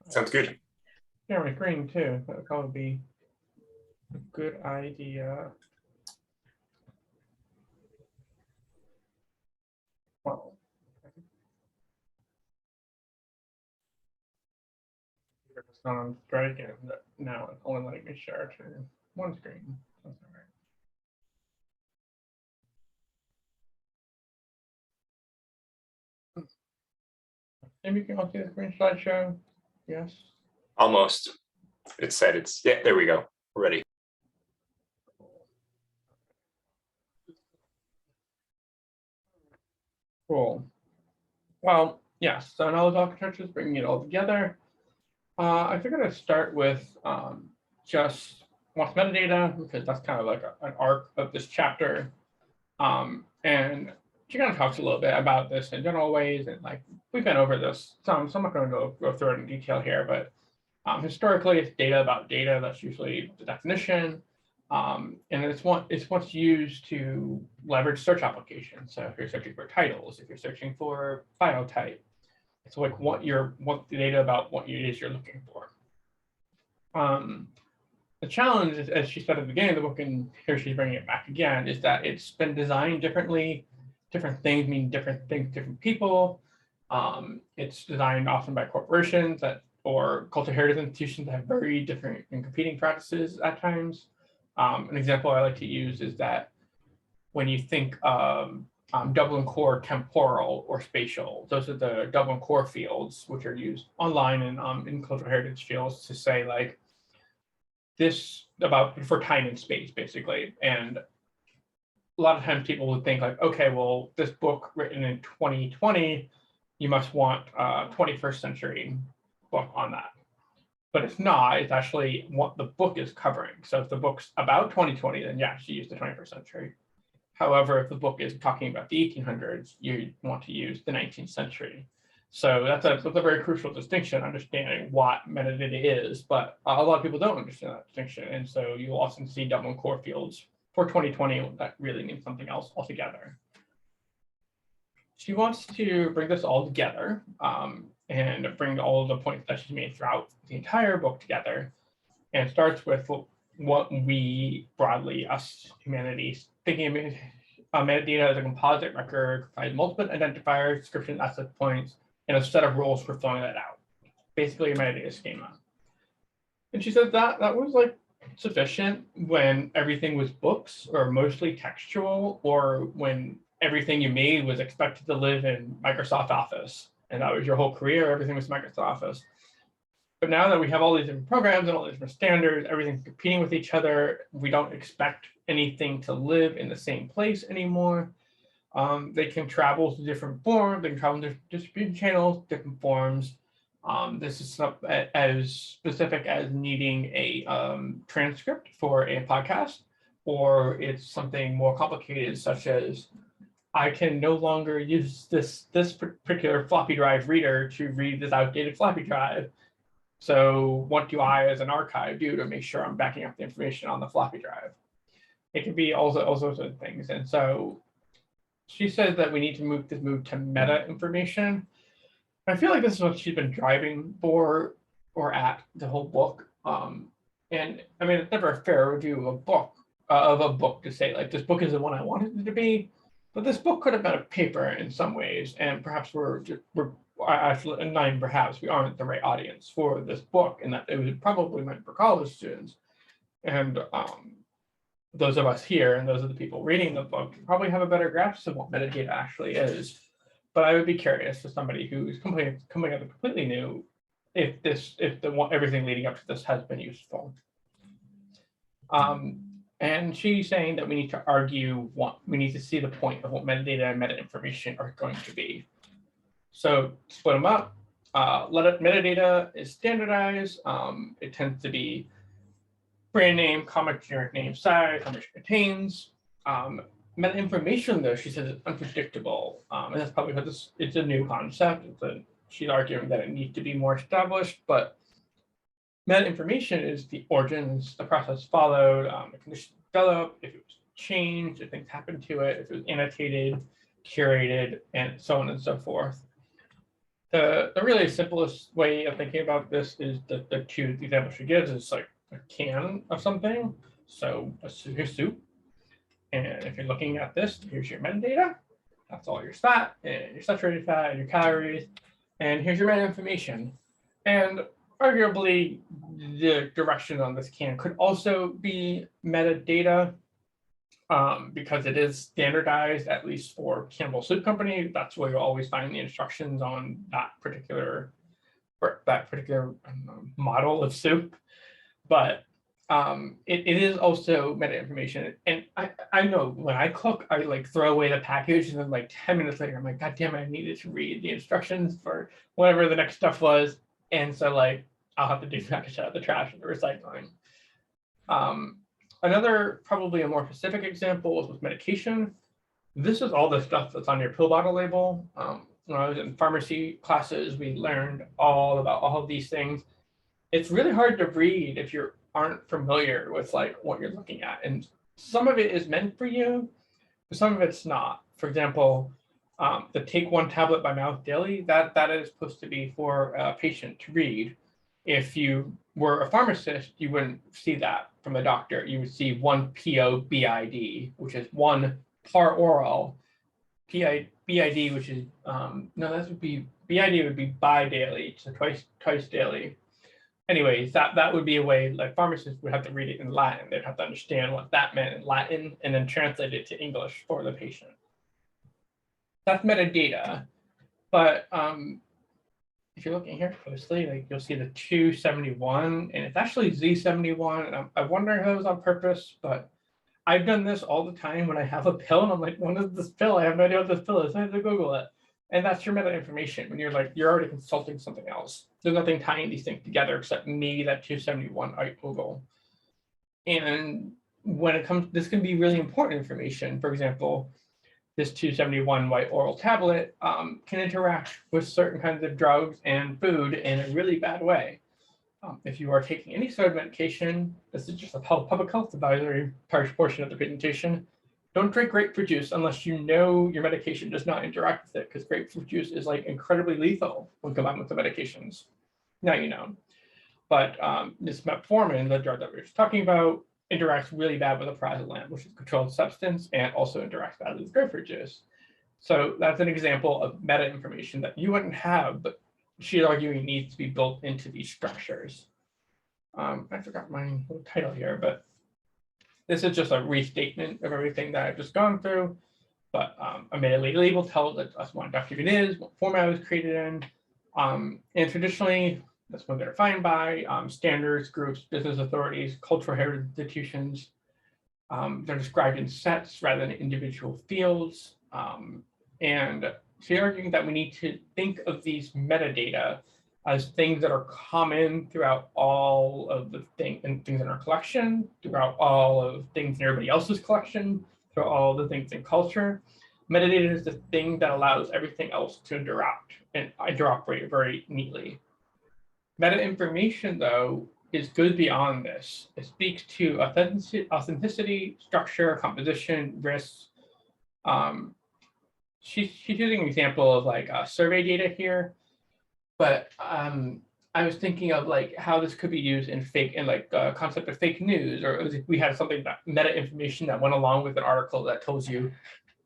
Sounds good. Yeah, my green too. That would probably be a good idea. Well, it's not on strike, and now it's only letting me share to one screen. That's all right. Maybe you can all see the screen slideshow. Yes. Almost. It said it's, yeah, there we go. We're ready. Cool. Well, yes, so knowledge architecture is bringing it all together. I figured I'd start with just what's metadata, because that's kind of like an arc of this chapter. And she kind of talks a little bit about this in general ways, and like we've been over this some, so I'm not going to go through it in detail here, but historically it's data about data. That's usually the definition. And it's what's used to leverage search applications. So if you're searching for titles, if you're searching for file type, it's like what the data about what it is you're looking for. The challenge is, as she said at the beginning of the book, and here she's bringing it back again, is that it's been designed differently. Different things mean different things to different people. It's designed often by corporations or cultural heritage institutions that have very different and competing practices at times. An example I like to use is that when you think of Dublin Core temporal or spatial, those are the Dublin Core fields, which are used online and in cultural heritage fields to say like this about for time and space, basically. And a lot of times people would think like, okay, well, this book written in 2020, you must want a 21st century book on that. But it's not, it's actually what the book is covering. So if the book's about 2020, then yeah, you use the 21st century. However, if the book is talking about the 1800s, you want to use the 19th century. So that's a very crucial distinction, understanding what metadata is, but a lot of people don't understand that distinction. And so you'll often see Dublin Core fields for 2020 that really means something else altogether. She wants to bring this all together and bring all of the points that she's made throughout the entire book together, and starts with what we broadly, us humanities, thinking of metadata as a composite record, provides multiple identifiers, description, asset points, and a set of rules for filling that out. Basically, a metadata schema. And she said that was like sufficient when everything was books or mostly textual, or when everything you made was expected to live in Microsoft Office, and that was your whole career, everything was Microsoft Office. But now that we have all these different programs and all these different standards, everything's competing with each other, we don't expect anything to live in the same place anymore. They can travel to different forms, they can travel to distribution channels, different forms. This is as specific as needing a transcript for a podcast, or it's something more complicated, such as I can no longer use this particular floppy drive reader to read this outdated floppy drive. So what do I, as an archive, do to make sure I'm backing up the information on the floppy drive? It can be all sorts of things. And so she says that we need to move to meta information. I feel like this is what she's been driving for or at the whole book. And I mean, it's never a fair review of a book to say like this book is the one I wanted it to be, but this book could have been a paper in some ways, and perhaps we're actually, and not even perhaps, we aren't the right audience for this book, and that it was probably meant for college students. And those of us here and those of the people reading the book probably have a better grasp of what metadata actually is. But I would be curious to somebody who's coming up completely new if everything leading up to this has been useful. And she's saying that we need to argue we need to see the point of what metadata and meta information are going to be. So split them up. Metadata is standardized. It tends to be brand name, comma, generic name, size, how much it contains. Meta information, though, she says, is unpredictable. And that's probably because it's a new concept. She's arguing that it needs to be more established, but meta information is the origins, the process followed, the conditions developed, if it was changed, if things happened to it, if it was annotated, curated, and so on and so forth. The really simplest way of thinking about this is the two examples she gives is like a can of something. So here's soup. And if you're looking at this, here's your metadata. That's all your fat and your saturated fat and your calories. And here's your meta information. And arguably, the direction on this can could also be metadata because it is standardized, at least for Campbell Soup Company. That's where you'll always find the instructions on that particular model of soup. But it is also meta information. And I know when I cook, I like throw away the package, and then like 10 minutes later, I'm like, God damn it, I needed to read the instructions for whatever the next stuff was. And so like I'll have to do package out of the trash and the recycling. Another probably a more specific example is with medication. This is all the stuff that's on your pill bottle label. When I was in pharmacy classes, we learned all about all of these things. It's really hard to read if you aren't familiar with like what you're looking at, and some of it is meant for you, but some of it's not. For example, the take one tablet by mouth daily, that is supposed to be for a patient to read. If you were a pharmacist, you wouldn't see that from a doctor. You would see one PO BID, which is one par oral, BID, which is no, that would be BID would be bi-daily, so twice daily. Anyways, that would be a way like pharmacists would have to read it in Latin. They'd have to understand what that meant in Latin and then translate it to English for the patient. That's metadata. But if you're looking here closely, like you'll see the 271, and it's actually Z71. And I wonder if that was on purpose, but I've done this all the time when I have a pill and I'm like, what is this pill? I have no idea what this pill is. I have to Google it. And that's your meta information when you're like, you're already consulting something else. There's nothing tying these things together except maybe that 271 I Google. And when it comes, this can be really important information. For example, this 271 white oral tablet can interact with certain kinds of drugs and food in a really bad way. If you are taking any sort of medication, this is just a public health advisory portion of the presentation. Don't drink grapefruit juice unless you know your medication does not interact with it, because grapefruit juice is like incredibly lethal when combined with the medications. Now you know. But this metformin, the drug that we were just talking about, interacts really bad with alprazolam, which is a controlled substance, and also interacts badly with grapefruit juice. So that's an example of meta information that you wouldn't have, but she's arguing needs to be built into these structures. I forgot my little title here, but this is just a restatement of everything that I've just gone through. But a meta label tells us what a document is, what format it was created in, and traditionally, that's what they're defined by, standards, groups, business authorities, cultural heritage institutions. They're described in sets rather than individual fields. And so you're arguing that we need to think of these metadata as things that are common throughout all of the things in our collection, throughout all of things in everybody else's collection, throughout all the things in culture. Metadata is the thing that allows everything else to interact and interoperate very neatly. Meta information, though, goes beyond this. It speaks to authenticity, structure, composition, risks. She's using an example of like survey data here, but I was thinking of like how this could be used in like concept of fake news, or we had something that meta information that went along with an article that tells you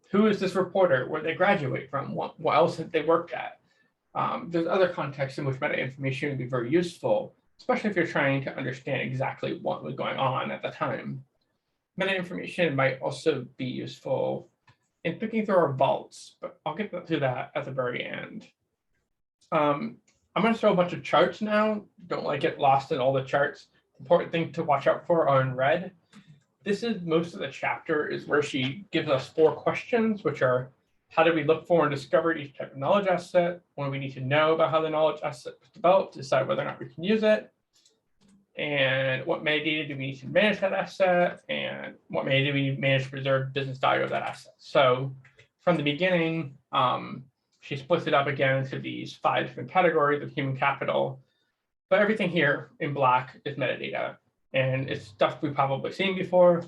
who is this reporter, where they graduate from, what else have they worked at. There's other contexts in which meta information would be very useful, especially if you're trying to understand exactly what was going on at the time. Meta information might also be useful in thinking through our vaults, but I'll get to that at the very end. I'm going to throw a bunch of charts now. Don't like get lost in all the charts. Important thing to watch out for are in red. This is most of the chapter is where she gives us 4 questions, which are: how do we look for and discover each type of knowledge asset? What do we need to know about how the knowledge asset was developed to decide whether or not we can use it? And what metadata do we need to manage that asset? And what metadata do we need to manage to preserve business value of that asset? So from the beginning, she splits it up again into these 5 different categories of human capital. But everything here in black is metadata. And it's stuff we've probably seen before.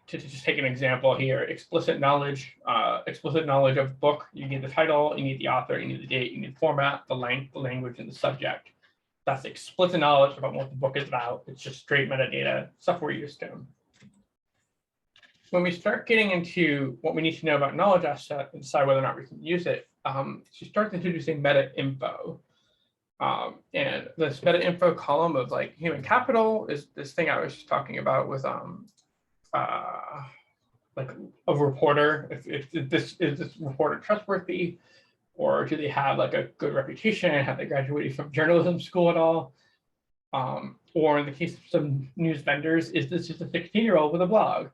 to just take an example here, explicit knowledge of book, you need the title, you need the author, you need the date, you need format, the length, the language, and the subject. That's explicit knowledge about what the book is about. It's just straight metadata, stuff we're used to. When we start getting into what we need to know about knowledge asset and decide whether or not we can use it, she starts introducing meta info. And this meta info column of like human capital is this thing I was just talking about with like a reporter. If this is this reporter trustworthy, or do they have like a good reputation? Have they graduated from journalism school at all? Or in the case of some news vendors, is this just a 16-year-old with a blog?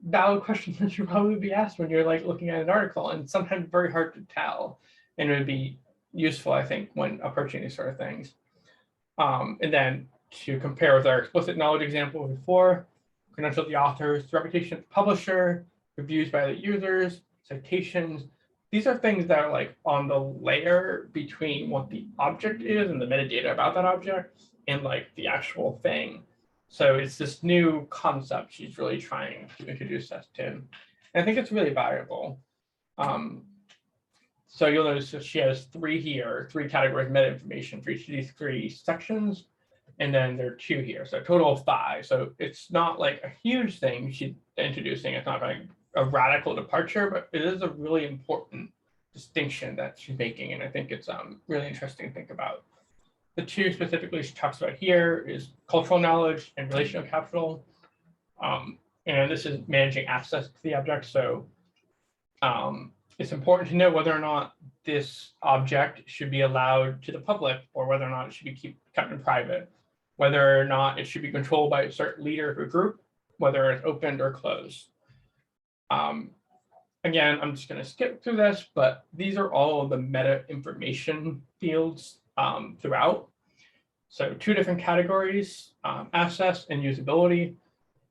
Valid questions that should probably be asked when you're like looking at an article, and sometimes very hard to tell. And it would be useful, I think, when approaching these sort of things. And then to compare with our explicit knowledge example before, credentials of the authors, the reputation of the publisher, reviews by the users, citations. These are things that are like on the layer between what the object is and the metadata about that object and like the actual thing. So it's this new concept she's really trying to introduce us to. And I think it's really valuable. So you'll notice that she has three categories of meta information for each of these three sections. And then there are 2 here, so a total of 5. So it's not like a huge thing she's introducing. It's not like a radical departure, but it is a really important distinction that she's making. And I think it's really interesting to think about. The 2 specifically she talks about here is cultural knowledge and relational capital. And this is managing access to the object. So it's important to know whether or not this object should be allowed to the public or whether or not it should be kept in private, whether or not it should be controlled by a certain leader or group, whether it's opened or closed. Again, I'm just going to skip through this, but these are all of the meta information fields throughout. So 2 different categories, access and usability.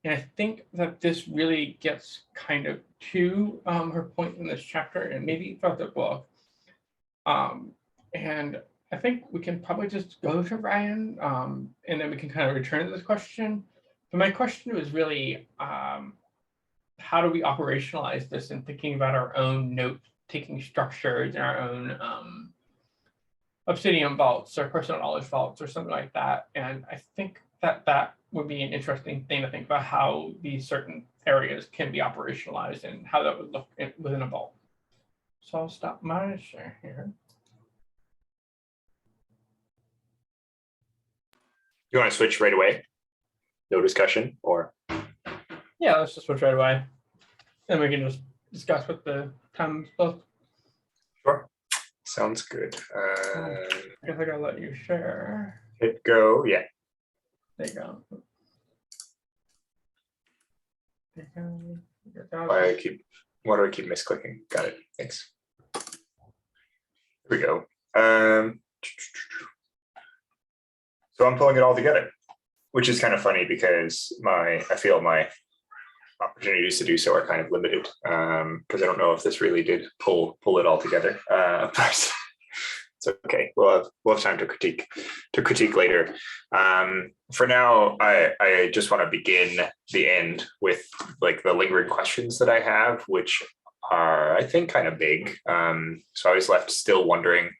And I think that this really gets kind of to her point in this chapter and maybe throughout the book. And I think we can probably just go to Ryan and then we can kind of return to this question. But my question was really, how do we operationalize this in thinking about our own note-taking structures and our own Obsidian vaults or personal knowledge vaults or something like that? And I think that would be an interesting thing to think about, how these certain areas can be operationalized and how that would look within a vault. So I'll stop my share here. You want to switch right away? No discussion, or? Yeah, let's just switch right away. And we can just discuss what the time's both. Sure. Sounds good. I guess I gotta let you share. Hit go, yeah. There you go. Why do I keep misclicking? Got it. Thanks. Here we go. So I'm pulling it all together, which is kind of funny because I feel my opportunities to do so are kind of limited, because I don't know if this really did pull it all together. But it's okay. We'll have time to critique later. For now, I just want to begin the end with like the lingering questions that I have, which are, I think, kind of big. So I was left still wondering,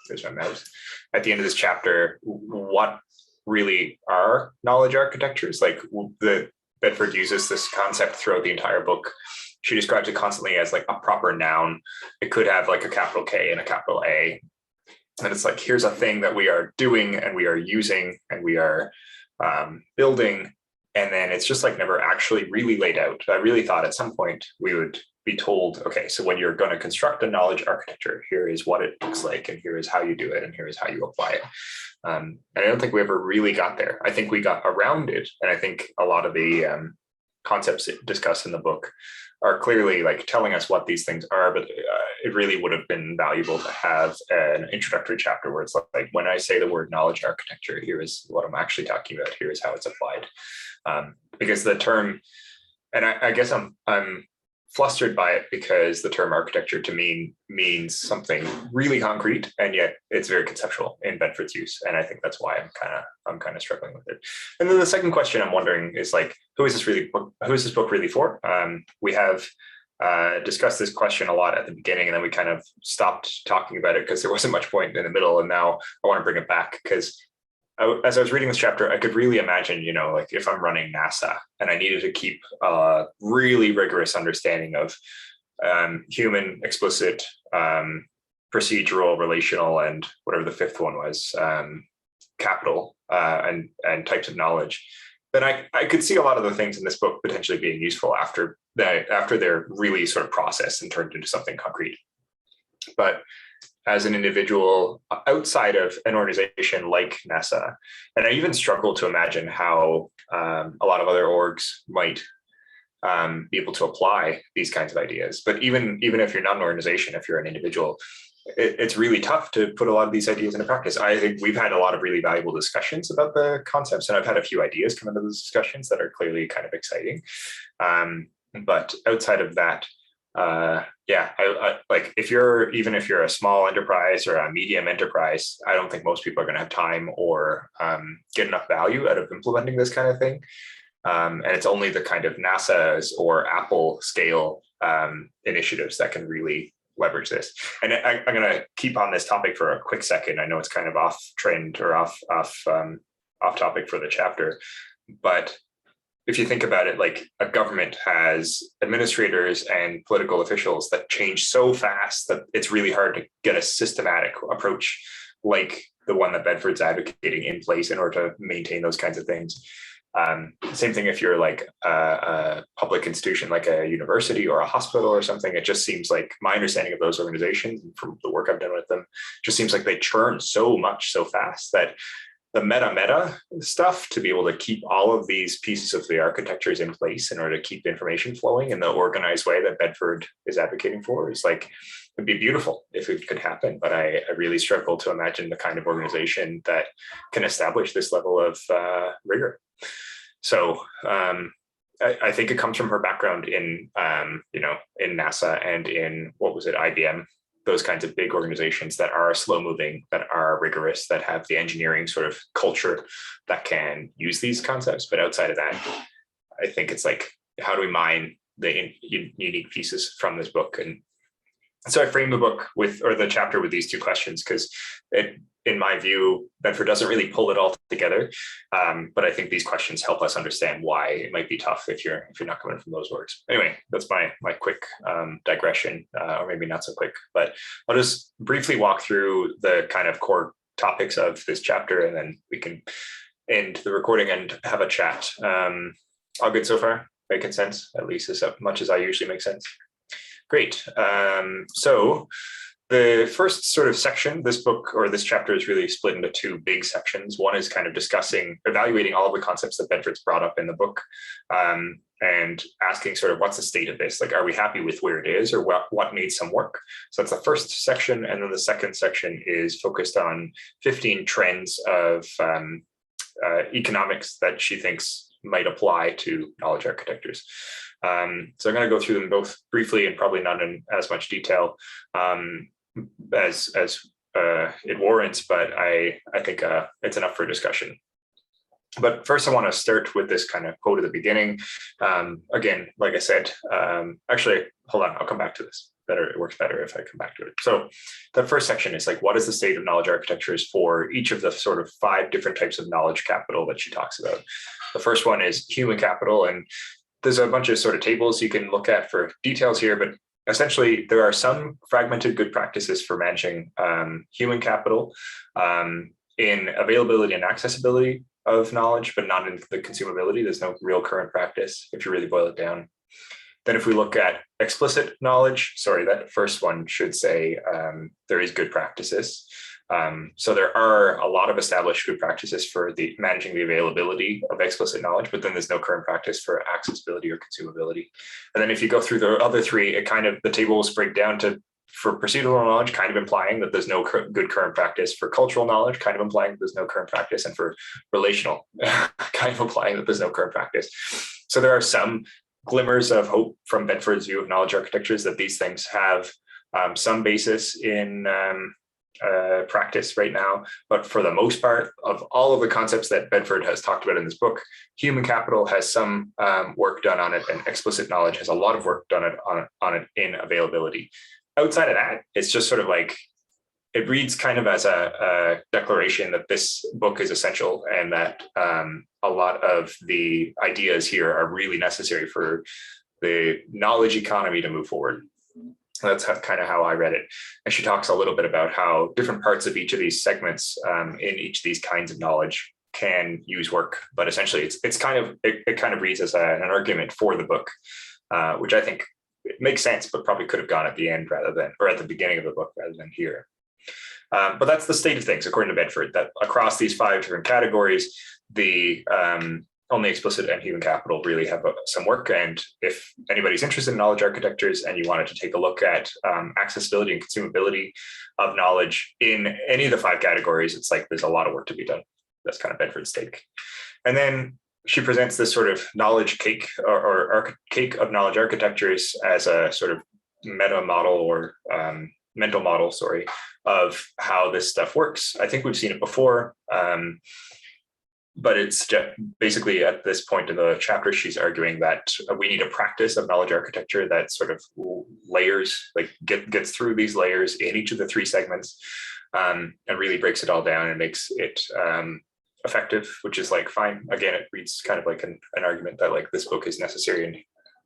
there's my mouse, at the end of this chapter, what really are knowledge architectures? Like the Bedford uses this concept throughout the entire book. She describes it constantly as like a proper noun. It could have like a capital K and a capital A. And it's like, here's a thing that we are doing and we are using and we are building. And then it's just like never actually really laid out. I really thought at some point we would be told, okay, so when you're going to construct a knowledge architecture, here is what it looks like, and here is how you do it, and here is how you apply it. And I don't think we ever really got there. I think we got around it. And I think a lot of the concepts discussed in the book are clearly like telling us what these things are, but it really would have been valuable to have an introductory chapter where it's like, when I say the word knowledge architecture, here is what I'm actually talking about. Here is how it's applied. Because the term, and I guess I'm flustered by it because the term architecture to me means something really concrete, and yet it's very conceptual in Bedford's use. And I think that's why I'm kind of struggling with it. And then the second question I'm wondering is like, who is this book really for? We have discussed this question a lot at the beginning, and then we kind of stopped talking about it because there wasn't much point in the middle. And now I want to bring it back because as I was reading this chapter, I could really imagine, like if I'm running NASA and I needed to keep a really rigorous understanding of human, explicit, procedural, relational, and whatever the fifth one was, capital, and types of knowledge, then I could see a lot of the things in this book potentially being useful after they're really sort of processed and turned into something concrete. But as an individual outside of an organization like NASA, and I even struggle to imagine how a lot of other orgs might be able to apply these kinds of ideas. But even if you're not an organization, if you're an individual, it's really tough to put a lot of these ideas into practice. I think we've had a lot of really valuable discussions about the concepts, and I've had a few ideas come into those discussions that are clearly kind of exciting. But outside of that, I like if you're a small enterprise or a medium enterprise, I don't think most people are going to have time or get enough value out of implementing this kind of thing. And it's only the kind of NASA's or Apple scale initiatives that can really leverage this. And I'm going to keep on this topic for a quick second. I know it's kind of off trend or off topic for the chapter, but if you think about it, like a government has administrators and political officials that change so fast that it's really hard to get a systematic approach like the one that Bedford's advocating in place in order to maintain those kinds of things. Same thing if you're like a public institution like a university or a hospital or something. It just seems like my understanding of those organizations from the work I've done with them just seems like they churn so much so fast that the meta stuff to be able to keep all of these pieces of the architectures in place in order to keep information flowing in the organized way that Bedford is advocating for is like, it'd be beautiful if it could happen. But I really struggle to imagine the kind of organization that can establish this level of rigor. So I think it comes from her background in, in NASA and in, IBM, those kinds of big organizations that are slow moving, that are rigorous, that have the engineering sort of culture that can use these concepts. But outside of that, I think it's like, how do we mine the unique pieces from this book? And so I frame the book the chapter with these two questions, because in my view, Bedford doesn't really pull it all together. But I think these questions help us understand why it might be tough if you're not coming from those words. Anyway, that's my quick digression, or maybe not so quick, but I'll just briefly walk through the kind of core topics of this chapter, and then we can end the recording and have a chat. All good so far? Making sense, at least as much as I usually make sense. Great. So the first sort of section, this book or this chapter is really split into two big sections. One is kind of evaluating all of the concepts that Bedford's brought up in the book, and asking sort of what's the state of this? Like, are we happy with where it is, or what needs some work? So that's the first section. And then the second section is focused on 15 trends of economics that she thinks might apply to knowledge architectures. So I'm going to go through them both briefly and probably not in as much detail as it warrants, but I think it's enough for discussion. But first, I want to start with this kind of quote at the beginning. Again, like I said, actually, hold on, I'll come back to this. It works better if I come back to it. So the first section is like, what is the state of knowledge architectures for each of the sort of 5 different types of knowledge capital that she talks about? The first one is human capital, and there's a bunch of sort of tables you can look at for details here, but essentially there are some fragmented good practices for managing human capital in availability and accessibility of knowledge, but not in the consumability. There's no real current practice if you really boil it down. Then if we look at explicit knowledge, that first one should say there is good practices. So there are a lot of established good practices for managing the availability of explicit knowledge, but then there's no current practice for accessibility or consumability. And then if you go through the other 3, the tables break down to, for procedural knowledge, kind of implying that there's no good current practice, for cultural knowledge, kind of implying that there's no current practice, and for relational, kind of implying that there's no current practice. So there are some glimmers of hope from Bedford's view of knowledge architectures, that these things have some basis in practice right now. But for the most part, of all of the concepts that Bedford has talked about in this book, human capital has some work done on it, and explicit knowledge has a lot of work done on it in availability. Outside of that, it's just sort of like, it reads kind of as a declaration that this book is essential, and that a lot of the ideas here are really necessary for the knowledge economy to move forward. That's kind of how I read it. And she talks a little bit about how different parts of each of these segments in each of these kinds of knowledge can use work, but essentially it kind of reads as an argument for the book, which I think makes sense, but probably could have gone at the end or at the beginning of the book rather than here. But that's the state of things, according to Bedford, that across these 5 different categories, the only explicit and human capital really have some work. And if anybody's interested in knowledge architectures and you wanted to take a look at accessibility and consumability of knowledge in any of the 5 categories, it's like there's a lot of work to be done. That's kind of Bedford's take. And then she presents this sort of knowledge cake or cake of knowledge architectures as a sort of meta model or mental model, of how this stuff works. I think we've seen it before. But it's basically at this point in the chapter, she's arguing that we need a practice of knowledge architecture that sort of layers, like gets through these layers in each of the 3 segments, and really breaks it all down and makes it effective, which is like fine. Again, it reads kind of like an argument that like this book is necessary, and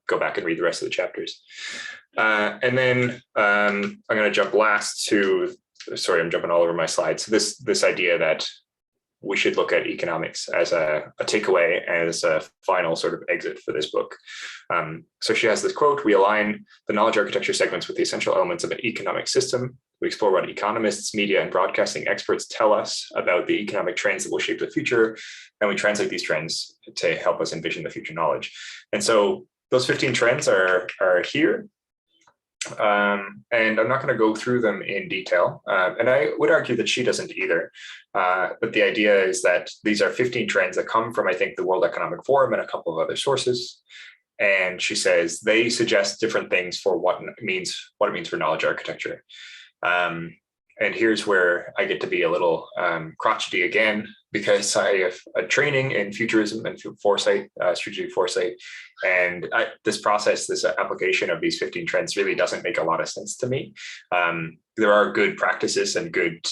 go back and read the rest of the chapters. And then I'm going to jump last to, sorry, I'm jumping all over my slides. So this idea that we should look at economics as a takeaway, as a final sort of exit for this book. So she has this quote: "We align the knowledge architecture segments with the essential elements of an economic system. We explore what economists, media, and broadcasting experts tell us about the economic trends that will shape the future, and we translate these trends to help us envision the future knowledge." And so those 15 trends are here. And I'm not going to go through them in detail. And I would argue that she doesn't either. But the idea is that these are 15 trends that come from, I think, the World Economic Forum and a couple of other sources. And she says they suggest different things for what it means for knowledge architecture. And here's where I get to be a little crotchety again, because I have a training in futurism and foresight, strategic foresight. And this application of these 15 trends really doesn't make a lot of sense to me. There are good practices and good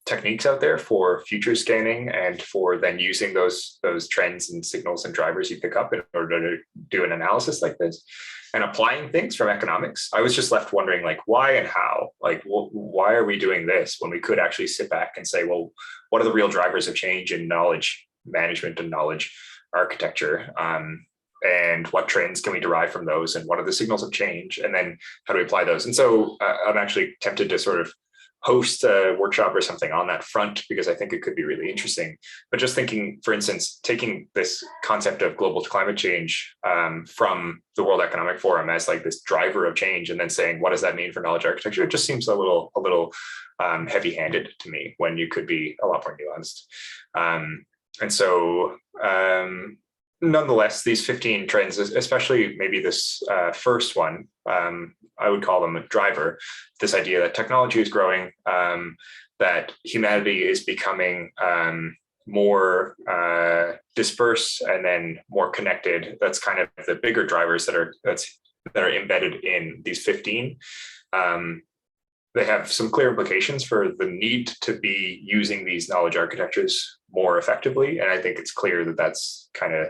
techniques out there for future scanning and for then using those trends and signals and drivers you pick up in order to do an analysis like this and applying things from economics. I was just left wondering, like, why and how? Like, why are we doing this when we could actually sit back and say, well, what are the real drivers of change in knowledge management and knowledge architecture? And what trends can we derive from those? And what are the signals of change? And then how do we apply those? And so I'm actually tempted to sort of host a workshop or something on that front, because I think it could be really interesting. But just thinking, for instance, taking this concept of global climate change from the World Economic Forum as like this driver of change, and then saying, what does that mean for knowledge architecture? It just seems a little heavy-handed to me, when you could be a lot more nuanced. And so nonetheless, these 15 trends, especially maybe this first one, I would call them a driver. This idea that technology is growing, that humanity is becoming more dispersed and then more connected. That's kind of the bigger drivers that are embedded in these 15. They have some clear implications for the need to be using these knowledge architectures more effectively. And I think it's clear that that's kind of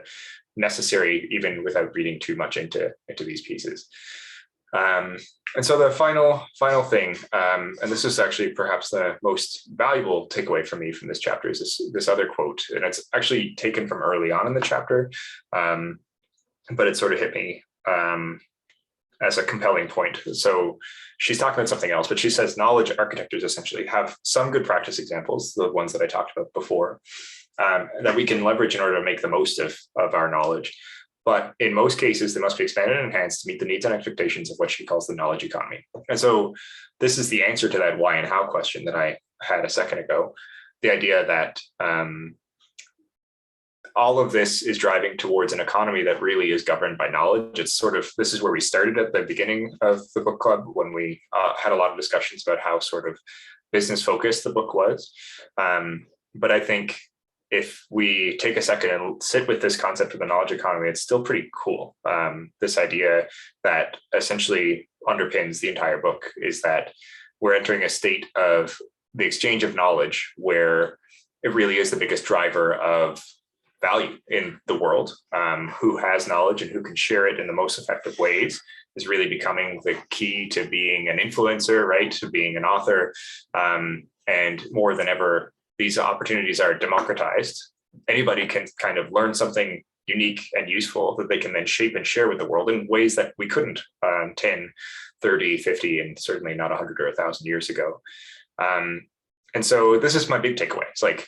necessary, even without reading too much into these pieces. And so the final thing, and this is actually perhaps the most valuable takeaway for me from this chapter, is this other quote. And it's actually taken from early on in the chapter, but it sort of hit me as a compelling point. So she's talking about something else, but she says knowledge architectures essentially have some good practice examples, the ones that I talked about before, that we can leverage in order to make the most of our knowledge. But in most cases, they must be expanded and enhanced to meet the needs and expectations of what she calls the knowledge economy. And so this is the answer to that why and how question that I had a second ago. The idea that all of this is driving towards an economy that really is governed by knowledge. It's sort of, this is where we started at the beginning of the book club, when we had a lot of discussions about how sort of business focused the book was. But I think if we take a second and sit with this concept of the knowledge economy, it's still pretty cool. This idea that essentially underpins the entire book is that we're entering a state of the exchange of knowledge where it really is the biggest driver of value in the world. Who has knowledge and who can share it in the most effective ways is really becoming the key to being an influencer, right? To being an author. And more than ever, these opportunities are democratized. Anybody can kind of learn something unique and useful that they can then shape and share with the world in ways that we couldn't 10, 30, 50, and certainly not 100 or 1,000 years ago. And so this is my big takeaway. It's like,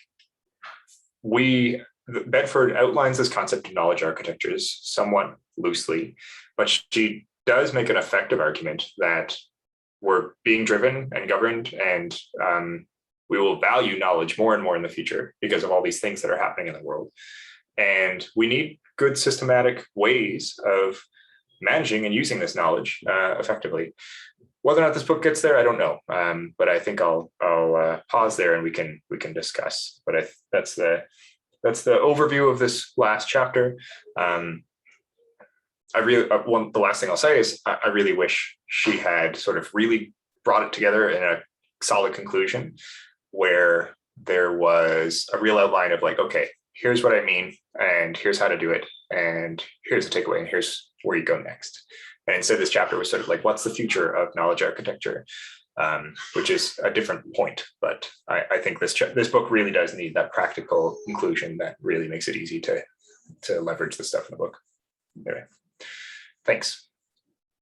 Bedford outlines this concept of knowledge architectures somewhat loosely, but she does make an effective argument that we're being driven and governed, and we will value knowledge more and more in the future because of all these things that are happening in the world. And we need good systematic ways of managing and using this knowledge effectively. Whether or not this book gets there, I don't know. But I think I'll pause there and we can discuss. But that's the overview of this last chapter. The last thing I'll say is I really wish she had sort of really brought it together in a solid conclusion where there was a real outline of like, okay, here's what I mean, and here's how to do it, and here's the takeaway, and here's where you go next. And instead, this chapter was sort of like, what's the future of knowledge architecture? Which is a different point, but I think this book really does need that practical inclusion that really makes it easy to leverage the stuff in the book. Anyway, thanks.